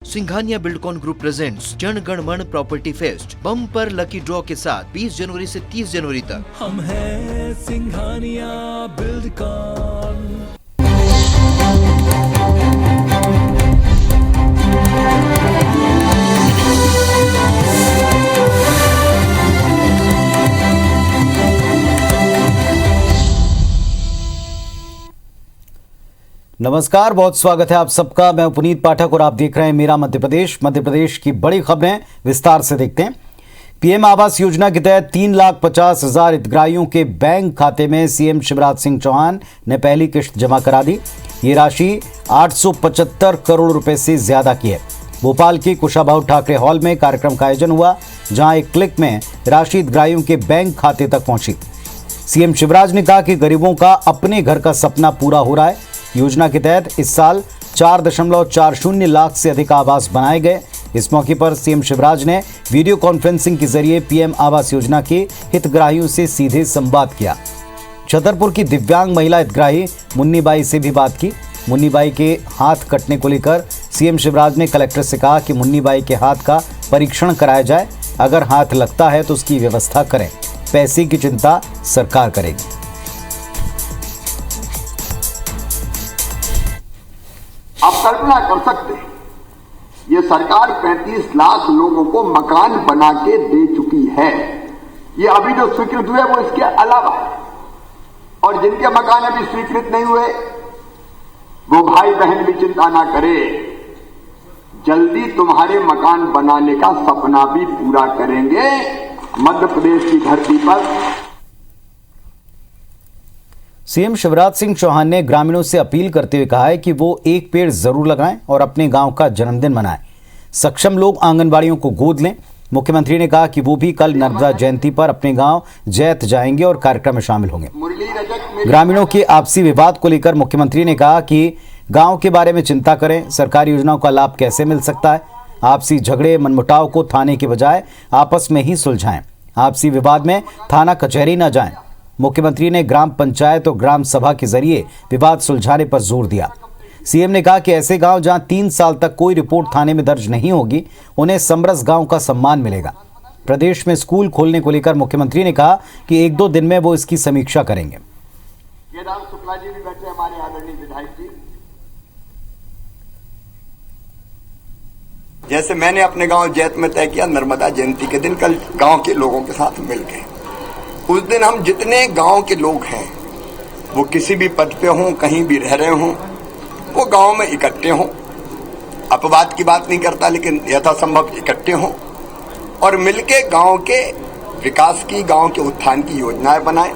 Singhania Buildcon group presents Jana Gana मन property fest bumper lucky draw के साथ 20 जनवरी से 30 जनवरी तक। हम हैं सिंघानिया बिल्डकॉन। नमस्कार, बहुत स्वागत है आप सबका। मैं पुनीत पाठक और आप देख रहे हैं मेरा मध्य प्रदेश। मध्य प्रदेश की बड़ी खबरें विस्तार से देखते हैं। पीएम आवास योजना के तहत 3,50,000 हितग्राहियों के बैंक खाते में सीएम शिवराज सिंह चौहान ने पहली किश्त जमा करा दी। ये राशि 875 करोड़ रुपए से ज्यादा की है। भोपाल के कुशाभाऊ ठाकरे हॉल में कार्यक्रम का आयोजन हुआ, जहां एक क्लिक में राशि हितग्राहियों के बैंक खाते तक पहुंची। सीएम शिवराज ने कहा कि गरीबों का अपने घर का सपना पूरा हो रहा है। योजना के तहत इस साल 4.40 लाख से अधिक आवास बनाए गए। इस मौके पर सीएम शिवराज ने वीडियो कॉन्फ्रेंसिंग के जरिए पीएम आवास योजना के हितग्राहियों से सीधे संवाद किया। छतरपुर की दिव्यांग महिला हितग्राही मुन्नी बाई से भी बात की। मुन्नी बाई के हाथ कटने को लेकर सीएम शिवराज ने कलेक्टर से कहा कि मुन्नी बाई के हाथ का परीक्षण कराया जाए। अगर हाथ लगता है तो उसकी व्यवस्था करें। पैसे की चिंता सरकार करेगी। आप कल्पना कर सकते हैं, ये सरकार 35 लाख लोगों को मकान बना के दे चुकी है। ये अभी जो स्वीकृत हुए वो इसके अलावा है, और जिनके मकान अभी स्वीकृत नहीं हुए वो भाई बहन भी चिंता ना करे, जल्दी तुम्हारे मकान बनाने का सपना भी पूरा करेंगे मध्य प्रदेश की धरती पर। सीएम शिवराज सिंह चौहान ने ग्रामीणों से अपील करते हुए कहा है कि वो एक पेड़ जरूर लगाएं और अपने गांव का जन्मदिन मनाएं। सक्षम लोग आंगनबाड़ियों को गोद लें। मुख्यमंत्री ने कहा कि वो भी कल नर्मदा जयंती पर अपने गांव जैत जाएंगे और कार्यक्रम में शामिल होंगे। ग्रामीणों के आपसी विवाद को लेकर मुख्यमंत्री ने कहा कि गांव के बारे में चिंता करें। सरकारी योजनाओं का लाभ कैसे मिल सकता है। आपसी झगड़े मनमुटाव को थाने के बजाय आपस में ही सुलझाएं। आपसी विवाद में थाना कचहरी न जाएं। मुख्यमंत्री ने ग्राम पंचायत और ग्राम सभा के जरिए विवाद सुलझाने पर जोर दिया। सीएम ने कहा कि ऐसे गांव जहां 3 साल तक कोई रिपोर्ट थाने में दर्ज नहीं होगी, उन्हें समरस गांव का सम्मान मिलेगा। प्रदेश में स्कूल खोलने को लेकर मुख्यमंत्री ने कहा कि 1-2 दिन में वो इसकी समीक्षा करेंगे। केदार शुक्ला जी भी बैठे, हमारे आदरणीय विधायक जी। जैसे मैंने अपने गांव जैत में तय किया, नर्मदा जयंती के दिन कल गांव के लोगों के साथ मिल गए। उस दिन हम जितने गांव के लोग हैं, वो किसी भी पद पे हों, कहीं भी रह रहे हों, वो गांव में इकट्ठे हों। अपवाद की बात नहीं करता, लेकिन यथासंभव इकट्ठे हों और मिलके गांव के विकास की, गांव के उत्थान की योजनाएं बनाएं।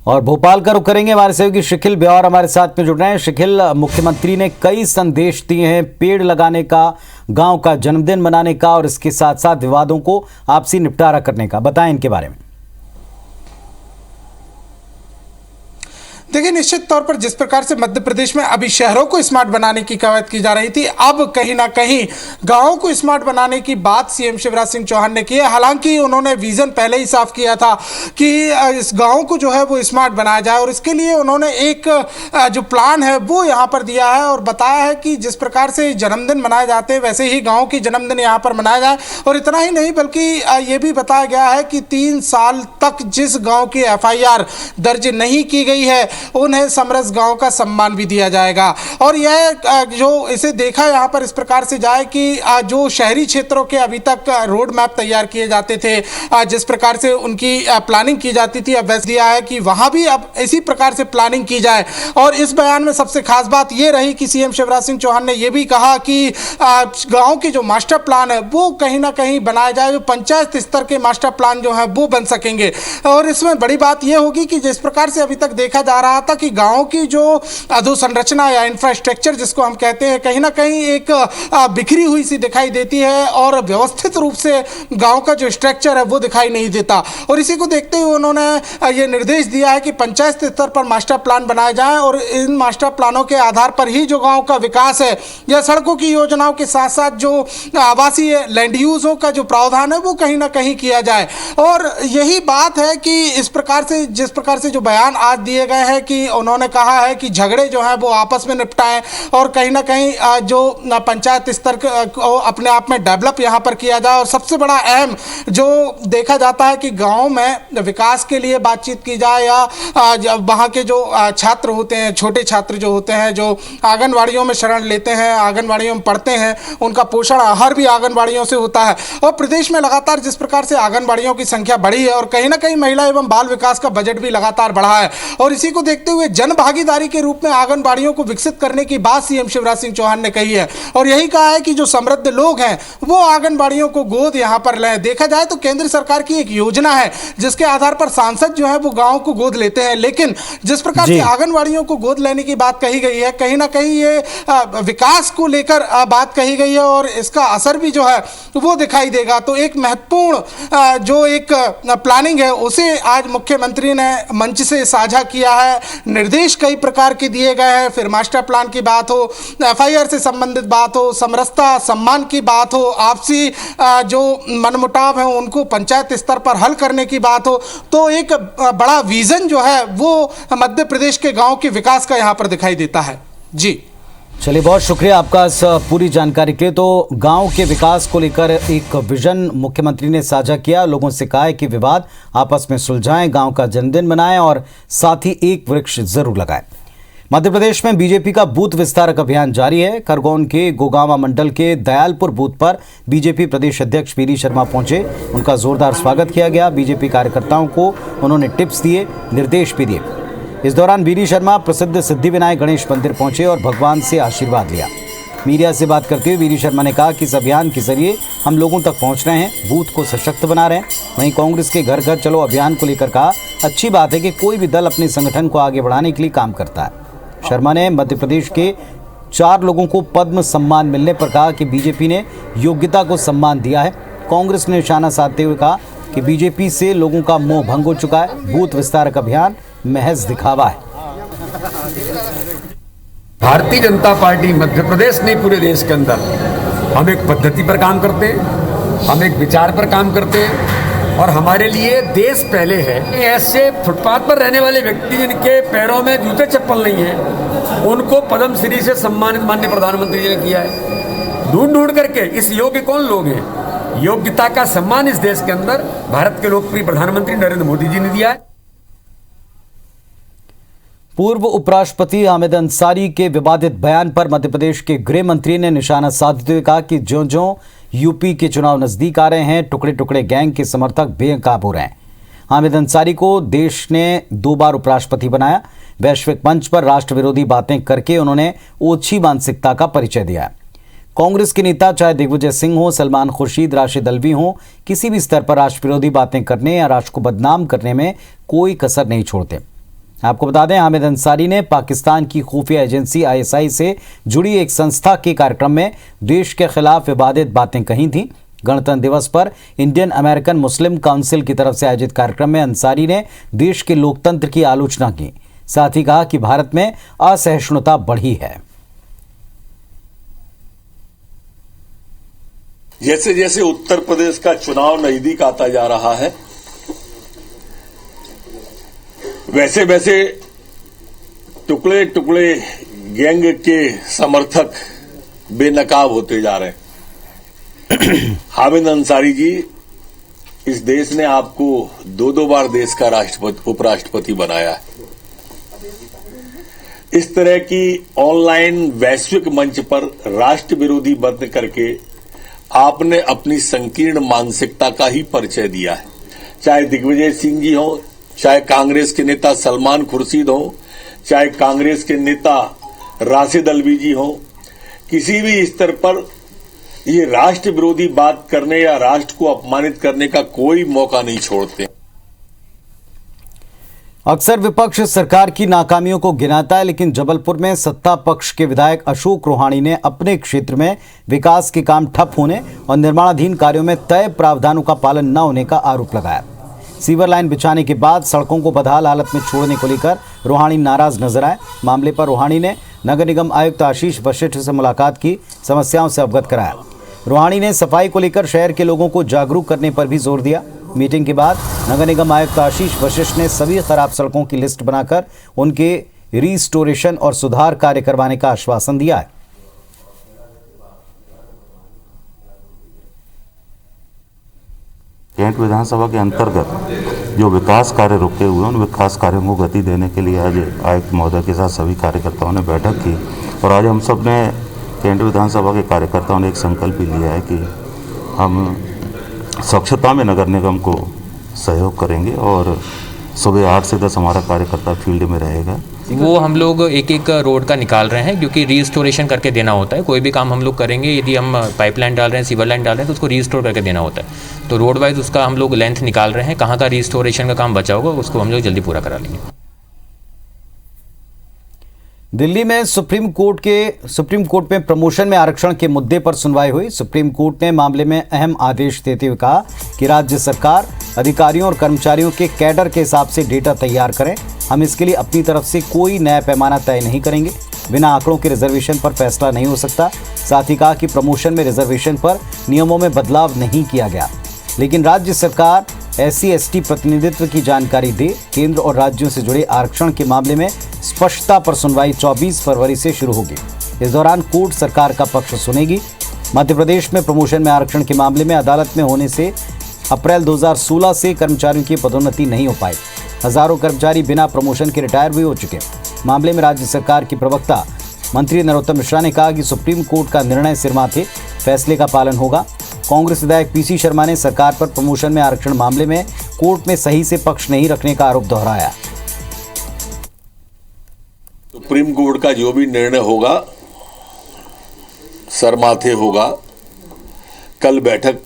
और भोपाल का रुख करेंगे। हमारे सहयोगी शिखिल ब्यौर हमारे साथ में जुड़ रहे हैं। शिखिल, मुख्यमंत्री ने कई संदेश दिए हैं, पेड़ लगाने का, गांव का जन्मदिन मनाने का और इसके साथ साथ विवादों को आपसी निपटारा करने का। बताएं इनके बारे में। देखिए, निश्चित तौर पर जिस प्रकार से मध्य प्रदेश में अभी शहरों को स्मार्ट बनाने की कवायद की जा रही थी, अब कहीं ना कहीं गांवों को स्मार्ट बनाने की बात सीएम शिवराज सिंह चौहान ने की है। हालांकि उन्होंने विजन पहले ही साफ किया था कि इस गांव को जो है वो स्मार्ट बनाया जाए, और इसके लिए उन्होंने एक जो प्लान है वो यहाँ पर दिया है और बताया है कि जिस प्रकार से जन्मदिन मनाए जाते हैं वैसे ही गाँव की जन्मदिन यहाँ पर मनाया जाए। और इतना ही नहीं, बल्कि ये भी बताया गया है कि 3 साल तक जिस गाँव की FIR दर्ज नहीं की गई है उन्हें समरस गांव का सम्मान भी दिया जाएगा। और यह जो इसे देखा यहाँ पर इस प्रकार से जाए कि जो शहरी क्षेत्रों के अभी तक रोड मैप तैयार किए जाते थे, जिस प्रकार से उनकी प्लानिंग की जाती थी, अब वैसे दिया है कि वहां भी अब इसी प्रकार से प्लानिंग की जाए। और इस बयान में सबसे खास बात यह रही कि सीएम शिवराज सिंह चौहान ने यह भी कहा कि गाँव के जो मास्टर प्लान है वो कहीं ना कहीं बनाया जाए, जो पंचायत स्तर के मास्टर प्लान जो है वो बन सकेंगे। और इसमें बड़ी बात यह होगी कि जिस प्रकार से अभी तक देखा जा रहा था कि गांव की जो अधोसंरचना या इंफ्रास्ट्रक्चर जिसको हम कहते हैं, कहीं ना कहीं एक बिखरी हुई सी दिखाई देती है और व्यवस्थित रूप से गांव का जो स्ट्रक्चर है वो दिखाई नहीं देता। और इसी को देखते हुए उन्होंने ये निर्देश दिया है कि पंचायत स्तर पर मास्टर प्लान बनाए जाएं और इन मास्टर प्लानों के आधार पर ही जो गांव का विकास है या सड़कों की योजनाओं के साथ साथ जो आवासीय लैंड यूजों का जो प्रावधान है वो कहीं ना कहीं किया जाए। और यही बात है कि इस प्रकार से जिस प्रकार से जो बयान आज दिए गए हैं है कि उन्होंने कहा है कि झगड़े जो हैं वो आपस में निपटाएं और कहीं ना कहीं जो पंचायत स्तर को अपने आप में डेवलप यहाँ पर किया जाए। और सबसे बड़ा अहम जो देखा जाता है कि गाँव में विकास के लिए बातचीत की जाए या वहाँ के जो छात्र होते हैं, छोटे छात्र जो होते हैं, जो आंगनवाड़ियों में शरण लेते हैं, आंगनवाड़ियों में पढ़ते हैं, उनका पोषण आहार भी आंगनवाड़ियों से होता है। और प्रदेश में लगातार जिस प्रकार से आंगनवाड़ियों की संख्या बढ़ी है और कहीं ना कहीं महिला एवं बाल विकास का बजट भी लगातार बढ़ा है और इसी को देखते हुए जन भागीदारी के रूप में आंगनवाड़ियों को विकसित करने की बात सीएम शिवराज सिंह चौहान ने कही है और यही कहा है कि जो समृद्ध लोग हैं वो आंगनवाड़ियों को गोद यहां पर लें। देखा जाए तो केंद्र सरकार की एक योजना है जिसके आधार पर सांसद जो है वो गांव को गोद लेते हैं, लेकिन जिस प्रकार से आंगनवाड़ियों को गोद लेने की बात कही गई है, कहीं ना कहीं ये विकास को लेकर बात कही गई है और इसका असर भी जो है वो दिखाई देगा। तो एक महत्वपूर्ण जो एक प्लानिंग है उसे आज मुख्यमंत्री ने मंच से साझा किया है। निर्देश कई प्रकार के दिए गए हैं, फिर मास्टर प्लान की बात हो, एफआईआर से संबंधित बात हो, समरसता सम्मान की बात हो, आपसी जो मनमुटाव है उनको पंचायत स्तर पर हल करने की बात हो, तो एक बड़ा विजन जो है वो मध्य प्रदेश के गांव के विकास का यहां पर दिखाई देता है। जी चलिए, बहुत शुक्रिया आपका इस पूरी जानकारी के लिए। तो गांव के विकास को लेकर एक विजन मुख्यमंत्री ने साझा किया, लोगों से कहा है कि विवाद आपस में सुलझाएं, गांव का जन्मदिन मनाएं और साथ ही एक वृक्ष जरूर लगाएं। मध्य प्रदेश में बीजेपी का बूथ विस्तारक अभियान जारी है। खरगोन के गोगांवा मंडल के दयालपुर बूथ पर बीजेपी प्रदेश अध्यक्ष वीरी शर्मा पहुंचे, उनका जोरदार स्वागत किया गया। बीजेपी कार्यकर्ताओं को उन्होंने टिप्स दिए, निर्देश भी दिए। इस दौरान वीरी शर्मा प्रसिद्ध सिद्धिविनायक गणेश मंदिर पहुंचे और भगवान से आशीर्वाद लिया। मीडिया से बात करते हुए वीरी शर्मा ने कहा कि इस अभियान के जरिए हम लोगों तक पहुंच रहे हैं, बूथ को सशक्त बना रहे हैं। वहीं कांग्रेस के घर घर चलो अभियान को लेकर कहा, अच्छी बात है कि कोई भी दल अपने संगठन को आगे बढ़ाने के लिए काम करता है। शर्मा ने मध्य प्रदेश के 4 लोगों को पद्म सम्मान मिलने पर कहा कि बीजेपी ने योग्यता को सम्मान दिया है। कांग्रेस ने निशाना साधते हुए कहा कि बीजेपी से लोगों का मोह भंग हो चुका है, बूथ विस्तारक अभियान महज दिखावा है। भारतीय जनता पार्टी मध्य प्रदेश ने पूरे देश के अंदर हम एक पद्धति पर काम करते हैं, हम एक विचार पर काम करते हैं और हमारे लिए देश पहले है। ऐसे फुटपाथ पर रहने वाले व्यक्ति जिनके पैरों में जूते चप्पल नहीं है, उनको पद्मश्री से सम्मानित माननीय प्रधानमंत्री जी ने किया है। ढूंढ ढूंढ करके इस योग्य कौन लोग हैं, योग्यता का सम्मान इस देश के अंदर भारत के लोकप्रिय प्रधानमंत्री नरेंद्र मोदी जी ने दिया है। पूर्व उपराष्ट्रपति हामिद अंसारी के विवादित बयान पर मध्य प्रदेश के गृह मंत्री ने निशाना साधते हुए कहा कि ज्यों-ज्यों यूपी के चुनाव नजदीक आ रहे हैं, टुकड़े टुकड़े गैंग के समर्थक बेनकाब हो रहे हैं। हामिद अंसारी को देश ने 2 बार उपराष्ट्रपति बनाया। वैश्विक मंच पर राष्ट्र विरोधी बातें करके उन्होंने ओछी मानसिकता का परिचय दिया है। कांग्रेस के नेता चाहे दिग्विजय सिंह हो, सलमान खुर्शीद, राशिद अल्वी हो, किसी भी स्तर पर राष्ट्र विरोधी बातें करने या राष्ट्र को बदनाम करने में कोई कसर नहीं छोड़ते। आपको बता दें, हामिद अंसारी ने पाकिस्तान की खुफिया एजेंसी ISI से जुड़ी एक संस्था के कार्यक्रम में देश के खिलाफ विवादित बातें कही थी। गणतंत्र दिवस पर इंडियन अमेरिकन मुस्लिम काउंसिल की तरफ से आयोजित कार्यक्रम में अंसारी ने देश के लोकतंत्र की आलोचना की, साथ ही कहा कि भारत में असहिष्णुता बढ़ी है। जैसे जैसे उत्तर प्रदेश का चुनाव नजदीक आता जा रहा है, वैसे वैसे टुकड़े टुकड़े गैंग के समर्थक बेनकाब होते जा रहे हैं। हामिद अंसारी जी, इस देश ने आपको 2 बार देश का उपराष्ट्रपति बनाया है। इस तरह की ऑनलाइन वैश्विक मंच पर राष्ट्र विरोधी बातें करके आपने अपनी संकीर्ण मानसिकता का ही परिचय दिया है। चाहे दिग्विजय सिंह जी हो, चाहे कांग्रेस के नेता सलमान खुर्शीद हो, चाहे कांग्रेस के नेता राशिद अल्वी जी हो, किसी भी स्तर पर ये राष्ट्र विरोधी बात करने या राष्ट्र को अपमानित करने का कोई मौका नहीं छोड़ते। अक्सर विपक्ष सरकार की नाकामियों को गिनाता है, लेकिन जबलपुर में सत्ता पक्ष के विधायक अशोक रोहाणी ने अपने क्षेत्र में विकास के काम ठप होने और निर्माणाधीन कार्यों में तय प्रावधानों का पालन न होने का आरोप लगाया। सीवर लाइन बिछाने के बाद सड़कों को बदहाल हालत में छोड़ने को लेकर रोहाणी नाराज नजर आए। मामले पर रोहाणी ने नगर निगम आयुक्त आशीष वशिष्ठ से मुलाकात की, समस्याओं से अवगत कराया। रोहाणी ने सफाई को लेकर शहर के लोगों को जागरूक करने पर भी जोर दिया। मीटिंग के बाद नगर निगम आयुक्त आशीष वशिष्ठ ने सभी खराब सड़कों की लिस्ट बनाकर उनके रिस्टोरेशन और सुधार कार्य करवाने का आश्वासन दिया है। कैंट विधानसभा के अंतर्गत जो विकास कार्य रुके हुए हैं उन विकास कार्यों को गति देने के लिए आज आयुक्त महोदय के साथ सभी कार्यकर्ताओं ने बैठक की और आज हम सब ने कैंट विधानसभा के कार्यकर्ताओं ने एक संकल्प भी लिया है कि हम स्वच्छता में नगर निगम को सहयोग करेंगे और सुबह 8 से 10 हमारा कार्यकर्ता फील्ड में रहेगा। वो हम लोग एक एक रोड का निकाल रहे हैं क्योंकि रीस्टोरेशन करके देना होता है। कोई भी काम हम लोग करेंगे, यदि हम पाइपलाइन डाल रहे हैं, सीवर लाइन डाल रहे हैं तो उसको रीस्टोर करके देना होता है। तो रोड वाइज उसका हम लोग लेंथ निकाल रहे हैं, कहाँ का रीस्टोरेशन का काम बचा होगा उसको हम लोग जल्दी पूरा करा लेंगे। दिल्ली में सुप्रीम कोर्ट में प्रमोशन में आरक्षण के मुद्दे पर सुनवाई हुई। सुप्रीम कोर्ट ने मामले में अहम आदेश देते हुए कहा कि राज्य सरकार अधिकारियों और कर्मचारियों के कैडर के हिसाब से डेटा तैयार करें। हम इसके लिए अपनी तरफ से कोई नया पैमाना तय नहीं करेंगे। बिना आंकड़ों के रिजर्वेशन पर फैसला नहीं हो सकता। साथ ही कहा कि प्रमोशन में रिजर्वेशन पर नियमों में बदलाव नहीं किया गया, लेकिन राज्य सरकार SC/ST प्रतिनिधित्व की जानकारी दे। केंद्र और राज्यों से जुड़े आरक्षण के मामले में स्पष्टता पर सुनवाई 24 फरवरी से शुरू होगी। इस दौरान कोर्ट सरकार का पक्ष सुनेगी। मध्य प्रदेश में प्रमोशन में आरक्षण के मामले में अदालत में होने से अप्रैल 2016 से कर्मचारियों की पदोन्नति नहीं हो पाई। हजारों कर्मचारी बिना प्रमोशन के रिटायर भी हो चुके। मामले में राज्य सरकार की प्रवक्ता मंत्री नरोत्तम मिश्रा ने कहा कि सुप्रीम कोर्ट का निर्णय सिरमाथे, फैसले का पालन होगा। कांग्रेस विधायक PC शर्मा ने सरकार पर प्रमोशन में आरक्षण मामले में कोर्ट में सही से पक्ष नहीं रखने का आरोप दोहराया। सुप्रीम कोर्ट का जो भी निर्णय होगा सरमाथे होगा। कल बैठक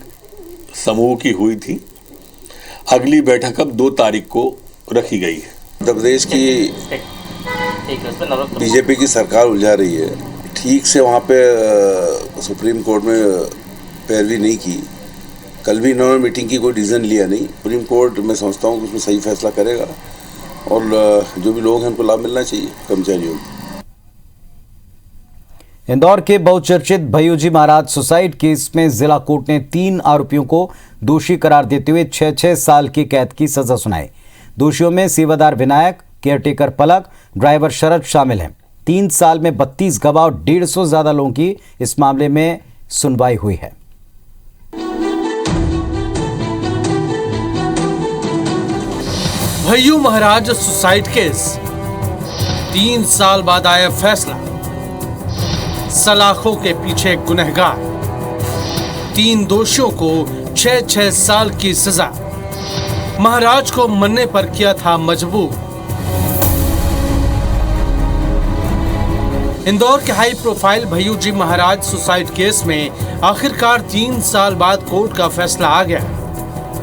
समूह की हुई थी, अगली बैठक अब 2 तारीख को रखी गई है। मध्य प्रदेश की बीजेपी की सरकार उलझा रही है। ठीक से वहाँ पे सुप्रीम कोर्ट में पैरवी नहीं की। कल भी इन्होंने मीटिंग की, कोई डिसीजन लिया नहीं। सुप्रीम कोर्ट मैं समझता हूँ कि उसमें सही फैसला करेगा और जो भी लोग हैं उनको लाभ मिलना चाहिए कर्मचारियों को। इंदौर के बहुचर्चित भय्यूजी महाराज सुसाइड केस में जिला कोर्ट ने 3 आरोपियों को दोषी करार देते हुए 6-6 साल की कैद की सजा सुनाई। दोषियों में सेवादार विनायक, केयरटेकर पलक, ड्राइवर शरद शामिल हैं। 3 साल में 32 गवाह और 150 से ज्यादा लोगों की इस मामले में सुनवाई हुई है। भय्यू महाराज सुसाइड केस, 3 साल बाद आया फैसला। सलाखों के पीछे गुनहगार, 3 दोषियों को 6-6 साल की सजा। महाराज को मरने पर किया था मजबूर। इंदौर के high profile Bhaiyyuji Maharaj suicide case में आखिरकार 3 साल बाद कोर्ट का फैसला आ गया।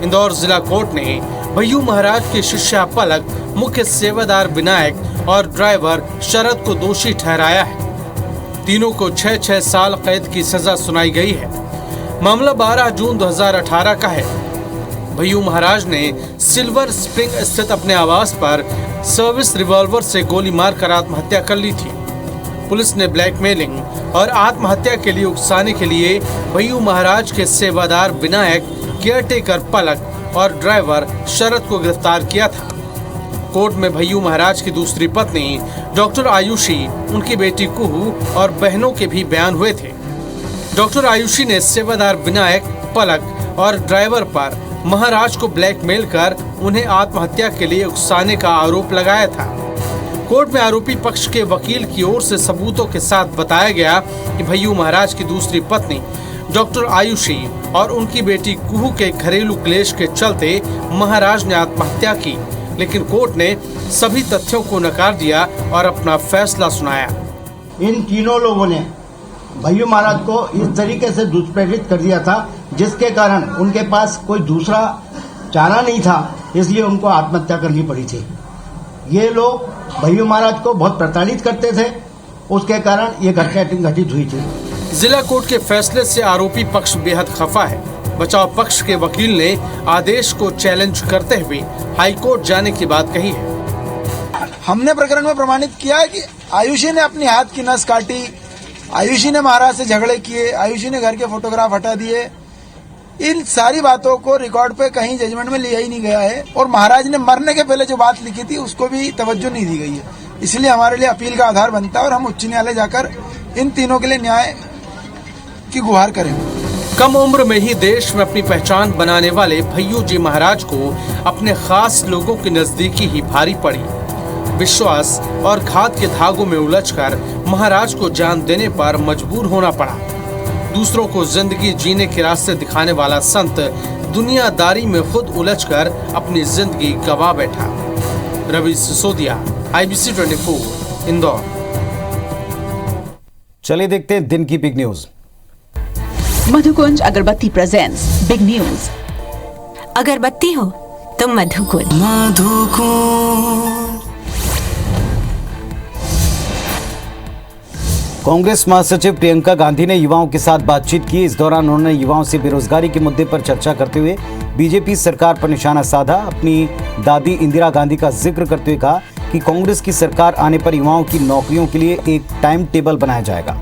इंदौर जिला कोर्ट ने भय्यू महाराज के शिष्या पलक, मुख्य सेवादार विनायक और ड्राइवर शरद को दोषी ठहराया है। तीनों को 6-6 साल कैद की सजा सुनाई गई है। मामला 12 जून 2018 का है। भय्यू महाराज ने सिल्वर स्प्रिंग स्थित अपने आवास पर सर्विस रिवॉल्वर से गोली मारकर आत्महत्या कर ली थी। पुलिस ने ब्लैकमेलिंग और आत्महत्या के लिए उकसाने के लिए भय्यू महाराज के सेवादार विनायक, केयरटेकर पलक और ड्राइवर शरद को गिरफ्तार किया था। कोर्ट में भय्यू महाराज की दूसरी पत्नी डॉक्टर आयुषी, उनकी बेटी कुहू और बहनों के भी बयान हुए थे। डॉक्टर आयुषी ने सेवादार विनायक, पलक और ड्राइवर पर महाराज को ब्लैकमेल कर उन्हें आत्महत्या के लिए उकसाने का आरोप लगाया था। कोर्ट में आरोपी पक्ष के वकील की ओर से सबूतों के साथ बताया गया कि भय्यू महाराज की दूसरी पत्नी डॉक्टर आयुषी और उनकी बेटी कुहू के घरेलू क्लेश के चलते महाराज ने आत्महत्या की, लेकिन कोर्ट ने सभी तथ्यों को नकार दिया और अपना फैसला सुनाया। इन तीनों लोगों ने भय्यू महाराज को इस तरीके से दुष्प्रेरित कर दिया था जिसके कारण उनके पास कोई दूसरा चारा नहीं था, इसलिए उनको आत्महत्या करनी पड़ी थी। ये लोग भय्यू महाराज को बहुत प्रताड़ित करते थे, उसके कारण ये घटना घटित हुई थी। जिला कोर्ट के फैसले से आरोपी पक्ष बेहद खफा है। बचाव पक्ष के वकील ने आदेश को चैलेंज करते हुए हाईकोर्ट जाने की बात कही है। हमने प्रकरण में प्रमाणित किया है कि आयुषी ने अपनी हाथ की नस काटी, आयुषी ने महाराज से झगड़े किए, आयुषी ने घर के फोटोग्राफ हटा दिए, इन सारी बातों को रिकॉर्ड पे कहीं जजमेंट में लिया ही नहीं गया है और महाराज ने मरने के पहले जो बात लिखी थी उसको भी तवज्जो नहीं दी गई है। इसलिए हमारे लिए अपील का आधार बनता है और हम उच्च न्यायालय जाकर इन तीनों के लिए न्याय की गुहार करेंगे। कम उम्र में ही देश में अपनी पहचान बनाने वाले भय्यू जी महाराज को अपने खास लोगों की नजदीकी ही भारी पड़ी। विश्वास और घात के धागों में उलझकर महाराज को जान देने पर मजबूर होना पड़ा। दूसरों को जिंदगी जीने के रास्ते दिखाने वाला संत दुनियादारी में खुद उलझकर अपनी जिंदगी गंवा बैठा। रवि सिसोदिया, IBC 24, इंदौर। चलिए देखते हैं दिन की बिग न्यूज। मधुकुंज अगरबत्ती प्रेजेंट्स बिग न्यूज। अगरबत्ती हो तो मधुकुंज। कांग्रेस महासचिव प्रियंका गांधी ने युवाओं के साथ बातचीत की। इस दौरान उन्होंने युवाओं से बेरोजगारी के मुद्दे पर चर्चा करते हुए बीजेपी सरकार पर निशाना साधा। अपनी दादी इंदिरा गांधी का जिक्र करते हुए कहा कि कांग्रेस की सरकार आने पर युवाओं की नौकरियों के लिए एक टाइम टेबल बनाया जाएगा।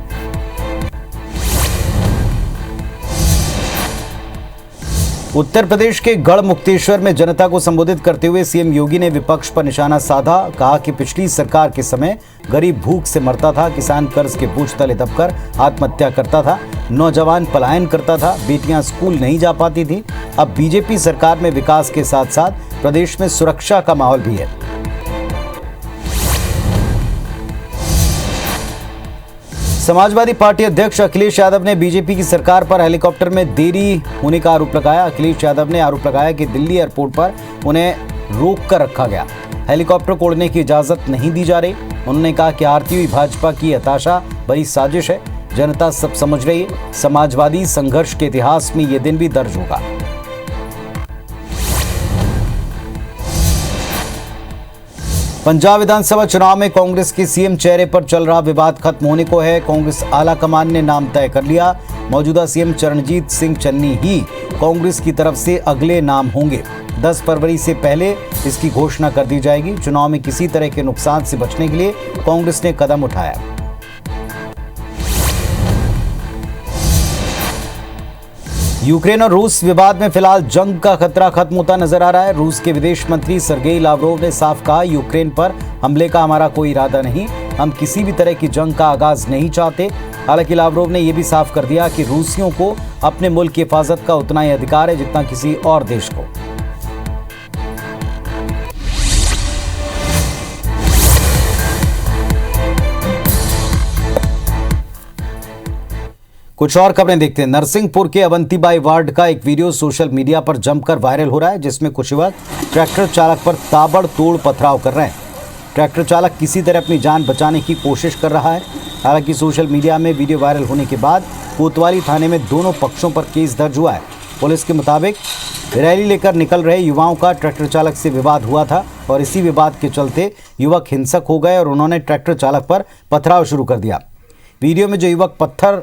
उत्तर प्रदेश के गढ़मुक्तेश्वर में जनता को संबोधित करते हुए सीएम योगी ने विपक्ष पर निशाना साधा। कहा कि पिछली सरकार के समय गरीब भूख से मरता था, किसान कर्ज के बोझ तले दबकर आत्महत्या करता था, नौजवान पलायन करता था, बेटियां स्कूल नहीं जा पाती थी। अब बीजेपी सरकार में विकास के साथ साथ प्रदेश में सुरक्षा का माहौल भी है। समाजवादी पार्टी अध्यक्ष अखिलेश यादव ने बीजेपी की सरकार पर हेलीकॉप्टर में देरी होने का आरोप लगाया। अखिलेश यादव ने आरोप लगाया कि दिल्ली एयरपोर्ट पर उन्हें रोक कर रखा गया, हेलीकॉप्टर को उड़ने की इजाजत नहीं दी जा रही। उन्होंने कहा कि आरती हुई भाजपा की हताशा बड़ी साजिश है, जनता सब समझ रही है। समाजवादी संघर्ष के इतिहास में यह दिन भी दर्ज होगा। पंजाब विधानसभा चुनाव में कांग्रेस के सीएम चेहरे पर चल रहा विवाद खत्म होने को है। कांग्रेस आला कमान ने नाम तय कर लिया। मौजूदा सीएम चरणजीत सिंह चन्नी ही कांग्रेस की तरफ से अगले नाम होंगे। 10 फरवरी से पहले इसकी घोषणा कर दी जाएगी। चुनाव में किसी तरह के नुकसान से बचने के लिए कांग्रेस ने कदम उठाया। यूक्रेन और रूस विवाद में फिलहाल जंग का खतरा खत्म होता नजर आ रहा है। रूस के विदेश मंत्री सर्गेई लावरोव ने साफ कहा, यूक्रेन पर हमले का हमारा कोई इरादा नहीं, हम किसी भी तरह की जंग का आगाज नहीं चाहते। हालांकि लावरोव ने यह भी साफ कर दिया कि रूसियों को अपने मुल्क की हिफाजत का उतना ही अधिकार है जितना किसी और देश को। कुछ और खबरें देखते हैं। नरसिंहपुर के अवंतीबाई वार्ड का एक वीडियो सोशल मीडिया पर जमकर वायरल हो रहा है, जिसमें कुछ युवक ट्रैक्टर चालक पर ताबड़तोड़ पथराव कर रहे हैं। ट्रैक्टर चालक किसी तरह अपनी जान बचाने की कोशिश कर रहा है। हालांकि सोशल मीडिया में वीडियो वायरल होने के बाद कोतवाली थाने में दोनों पक्षों पर केस दर्ज हुआ है। पुलिस के मुताबिक रैली लेकर निकल रहे युवाओं का ट्रैक्टर चालक से विवाद हुआ था और इसी विवाद के चलते युवक हिंसक हो गए और उन्होंने ट्रैक्टर चालक पर पथराव शुरू कर दिया। वीडियो में जो युवक पत्थर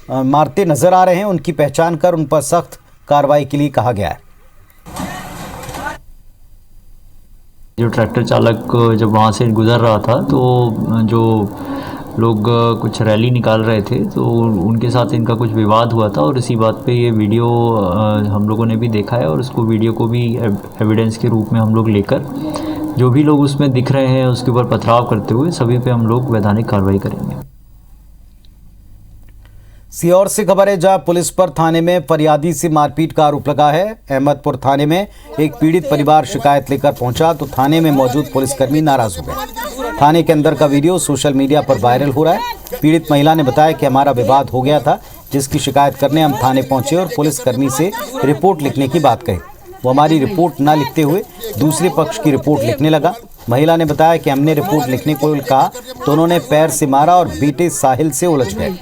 मारते नजर आ रहे हैं, उनकी पहचान कर उन पर सख्त कार्रवाई के लिए कहा गया है। जो ट्रैक्टर चालक जब वहाँ से गुजर रहा था तो जो लोग कुछ रैली निकाल रहे थे तो उनके साथ इनका कुछ विवाद हुआ था और इसी बात पे ये वीडियो हम लोगों ने भी देखा है और उसको वीडियो को भी एविडेंस के रूप में हम लोग लेकर जो भी लोग उसमें दिख रहे हैं उसके ऊपर पथराव करते हुए सभी पे हम लोग वैधानिक कार्रवाई करेंगे। सीहोर से खबर है, जहां पुलिस पर थाने में फरियादी से मारपीट का आरोप लगा है। अहमदपुर थाने में एक पीड़ित परिवार शिकायत लेकर पहुंचा तो थाने में मौजूद पुलिसकर्मी नाराज हो गए। थाने के अंदर का वीडियो सोशल मीडिया पर वायरल हो रहा है। पीड़ित महिला ने बताया कि हमारा विवाद हो गया था, जिसकी शिकायत करने हम थाने पहुंचे और पुलिसकर्मी से रिपोर्ट लिखने की बात कही। वो हमारी रिपोर्ट न लिखते हुए दूसरे पक्ष की रिपोर्ट लिखने लगा। महिला ने बताया कि हमने रिपोर्ट लिखने को कहा तो उन्होंने पैर से मारा और बेटे साहिल से उलझ गए।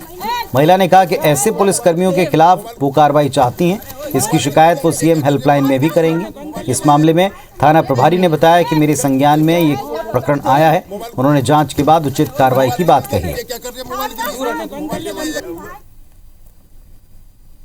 महिला ने कहा कि ऐसे पुलिसकर्मियों के खिलाफ वो कार्रवाई चाहती हैं। इसकी शिकायत वो सीएम हेल्पलाइन में भी करेंगी। इस मामले में थाना प्रभारी ने बताया कि मेरे संज्ञान में ये प्रकरण आया है। उन्होंने जांच के बाद उचित कार्रवाई की बात कही है।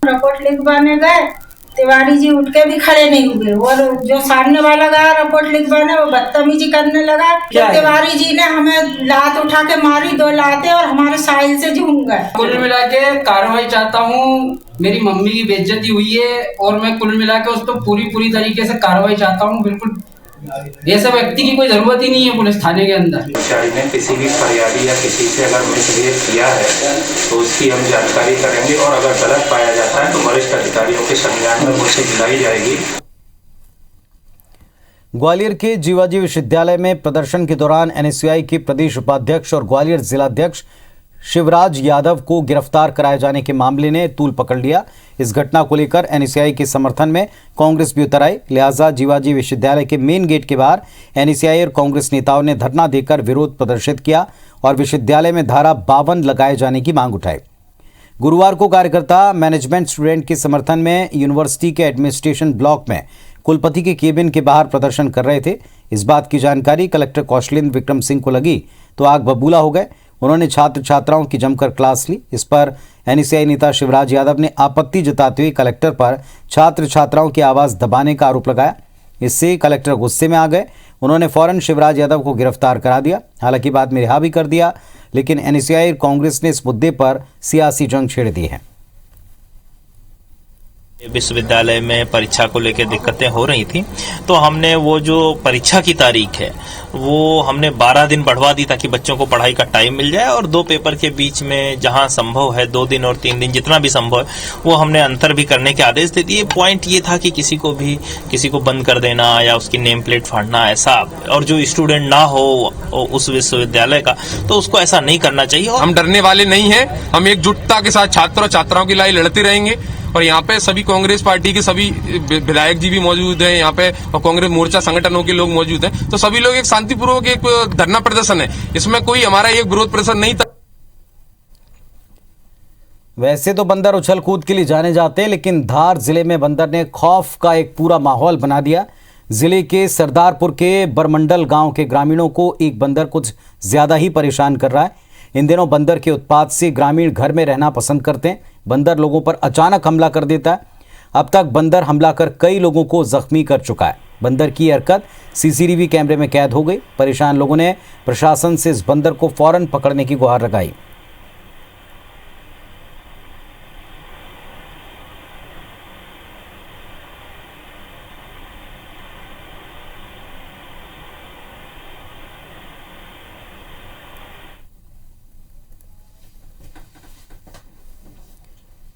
रिपोर्ट लिखवाने गए तिवारी जी उठ के भी खड़े नहीं हुए और जो सामने वाला गया रिपोर्ट लिखवाने वो बदतमीजी करने लगा। तो तिवारी जी ने हमें लात उठा के मारी, 2 लातें, और हमारे साहिल से झूम गए। कुल मिला के कार्रवाई चाहता हूँ। मेरी मम्मी की बेइज्जती हुई है और मैं कुल मिला के उस पर पूरी तरीके से कार्रवाई चाहता हूँ। बिल्कुल ऐसे व्यक्ति की कोई जरूरत ही नहीं है पुलिस थाने के अंदर। कर्मचारी ने किसी भी फरियादी या किसी से अगर मिसबिहेव किया है तो उसकी हम जानकारी करेंगे और अगर गलत पाया जाता है तो वरिष्ठ अधिकारियों के संज्ञान में मुझसे दिलाई जाएगी। ग्वालियर के जीवाजी विश्वविद्यालय में प्रदर्शन के दौरान एनएसयूआई के प्रदेश उपाध्यक्ष और ग्वालियर जिलाध्यक्ष शिवराज यादव को गिरफ्तार कराए जाने के मामले ने तूल पकड़ लिया। इस घटना को लेकर एनएसयूआई के समर्थन में कांग्रेस भी उतर आई। लिहाजा जीवाजी विश्वविद्यालय के मेन गेट के बाहर एनएसयूआई और कांग्रेस नेताओं ने धरना देकर विरोध प्रदर्शित किया और विश्वविद्यालय में धारा 52 लगाए जाने की मांग उठाई। गुरुवार को कार्यकर्ता मैनेजमेंट स्टूडेंट के समर्थन में यूनिवर्सिटी के एडमिनिस्ट्रेशन ब्लॉक में कुलपति के केबिन के बाहर प्रदर्शन कर रहे थे। इस बात की जानकारी कलेक्टर कौशलेंद्र विक्रम सिंह को लगी तो आग बबूला हो गए। उन्होंने छात्र छात्राओं की जमकर क्लास ली। इस पर एनएसयूआई नेता शिवराज यादव ने आपत्ति जताते हुए कलेक्टर पर छात्र छात्राओं की आवाज दबाने का आरोप लगाया। इससे कलेक्टर गुस्से में आ गए। उन्होंने फौरन शिवराज यादव को गिरफ्तार करा दिया। हालांकि बाद में रिहा भी कर दिया, लेकिन एनएसयूआई और कांग्रेस ने इस मुद्दे पर सियासी जंग छेड़ दी है। विश्वविद्यालय में परीक्षा को लेकर दिक्कतें हो रही थी तो हमने वो जो परीक्षा की तारीख है वो हमने 12 दिन बढ़वा दी ताकि बच्चों को पढ़ाई का टाइम मिल जाए और 2 पेपर के बीच में जहां संभव है 2 दिन और 3 दिन जितना भी संभव है वो हमने अंतर भी करने के आदेश दे दिए। पॉइंट ये था कि किसी को बंद कर देना या उसकी नेम प्लेट फाड़ना ऐसा, और जो स्टूडेंट ना हो उस विश्वविद्यालय का तो उसको ऐसा नहीं करना चाहिए। हम डरने वाले नहीं हैं, हम एकजुटता के साथ छात्र और छात्राओं की लड़ाई लड़ते रहेंगे और यहाँ पे सभी कांग्रेस पार्टी के सभी विधायक जी भी मौजूद हैं यहाँ पे और कांग्रेस मोर्चा संगठनों के लोग मौजूद हैं। तो सभी लोग एक शांतिपूर्वक एक धरना प्रदर्शन है, इसमें कोई हमारा एक विरोध प्रदर्शन नहीं था। वैसे तो बंदर उछल कूद के लिए जाने जाते हैं, लेकिन धार जिले में बंदर ने खौफ का एक पूरा माहौल बना दिया। जिले के सरदारपुर के बरमंडल गांव के ग्रामीणों को एक बंदर कुछ ज्यादा ही परेशान कर रहा है। इन दिनों बंदर के उत्पात से ग्रामीण घर में रहना पसंद करते हैं। बंदर लोगों पर अचानक हमला कर देता है। अब तक बंदर हमला कर कई लोगों को जख्मी कर चुका है। बंदर की हरकत सीसीटीवी कैमरे में कैद हो गई। परेशान लोगों ने प्रशासन से इस बंदर को फौरन पकड़ने की गुहार लगाई।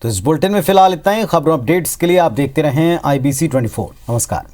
तो इस बुलेटिन में फिलहाल इतना ही। खबरों अपडेट्स के लिए आप देखते रहें IBC 24। नमस्कार।